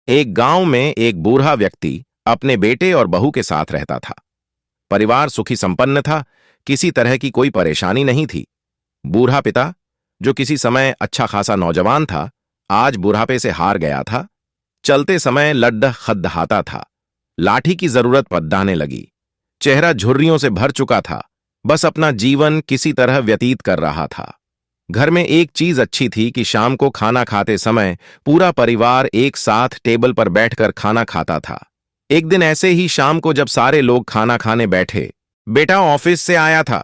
एक गांव में एक बूढ़ा व्यक्ति अपने बेटे और बहू के साथ रहता था। परिवार सुखी संपन्न था, किसी तरह की कोई परेशानी नहीं थी। बूढ़ा पिता, जो किसी समय अच्छा खासा नौजवान था, आज बुढ़ापे से हार गया था। चलते समय लड्डह खद्दहाता था, लाठी की जरूरत पद्दाने लगी। चेहरा झुर्रियों से भर चुका था, बस अपना जीवन किसी तरह व्यतीत कर रहा था। घर में एक चीज अच्छी थी कि शाम को खाना खाते समय पूरा परिवार एक साथ टेबल पर बैठकर खाना खाता था। एक दिन ऐसे ही शाम को जब सारे लोग खाना खाने बैठे, बेटा ऑफिस से आया था।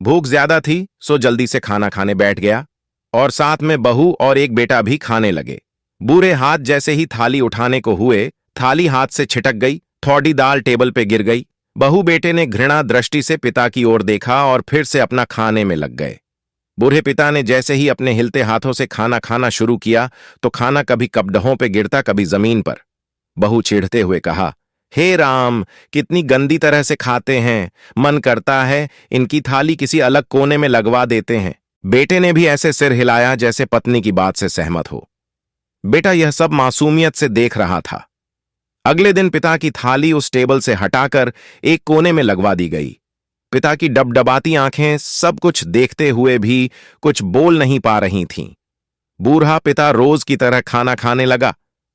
भूख ज्यादा थी सो जल्दी से खाना खाने बैठ गया और साथ में बहू और एक बेटा भी खाने लगे। बूढ़े हाथ जैसे ही थाली उठाने को हुए, थाली हाथ से छिटक गई, थोड़ी दाल टेबल पे गिर गई। बहू बेटे ने घृणा दृष्टि से पिता की ओर देखा और फिर से अपना खाने में लग गए। बूढ़े पिता ने जैसे ही अपने हिलते हाथों से खाना खाना शुरू किया तो खाना कभी कपडहों पे गिरता, कभी जमीन पर। बहू चिढ़ते हुए कहा, हे राम, कितनी गंदी तरह से खाते हैं, मन करता है इनकी थाली किसी अलग कोने में लगवा देते हैं। बेटे ने भी ऐसे सिर हिलाया जैसे पत्नी की बात से सहमत हो। बेटा यह सब मासूमियत से देख रहा था। अगले दिन पिता की थाली उस टेबल से हटाकर एक कोने में लगवा दी गई। पिता की डबडबाती आंखें सब कुछ देखते हुए भी कुछ बोल नहीं पा रही थीं। बूढ़ा पिता रोज की तरह खाना खाने लगा।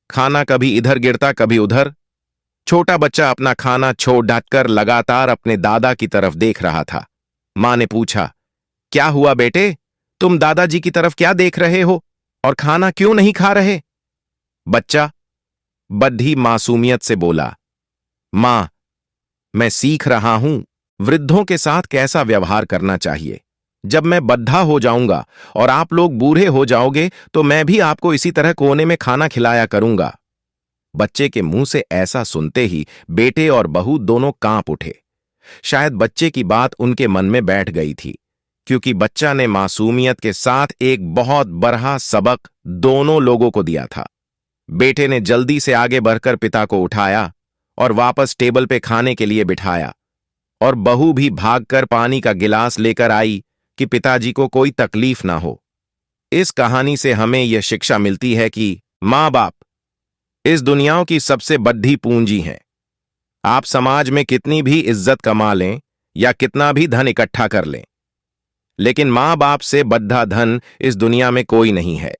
खाना कभी इधर गिरता, कभी उधर। छोटा बच्चा अपना खाना छोड़ डालकर लगातार अपने दादा की तरफ देख रहा था। मां ने पूछा, क्या हुआ बेटे, तुम दादाजी की तरफ क्या देख रहे हो और खाना क्यों नहीं खा रहे? बच्चा बड्ढी मासूमियत से बोला, मां, मैं सीख रहा हूं वृद्धों के साथ कैसा व्यवहार करना चाहिए। जब मैं बद्धा हो जाऊंगा और आप लोग बूढ़े हो जाओगे तो मैं भी आपको इसी तरह कोने में खाना खिलाया करूंगा। बच्चे के मुंह से ऐसा सुनते ही बेटे और बहू दोनों कांप उठे। शायद बच्चे की बात उनके मन में बैठ गई थी, क्योंकि बच्चा ने मासूमियत के साथ एक बहुत बड़ा सबक दोनों लोगों को दिया था। बेटे ने जल्दी से आगे बढ़कर पिता को उठाया और वापस टेबल पे खाने के लिए बिठाया, और बहू भी भागकर पानी का गिलास लेकर आई कि पिताजी को कोई तकलीफ ना हो। इस कहानी से हमें यह शिक्षा मिलती है कि मां बाप इस दुनिया की सबसे बड़ी पूंजी हैं। आप समाज में कितनी भी इज्जत कमा लें या कितना भी धन इकट्ठा कर लें, लेकिन मां बाप से बड़ा धन इस दुनिया में कोई नहीं है।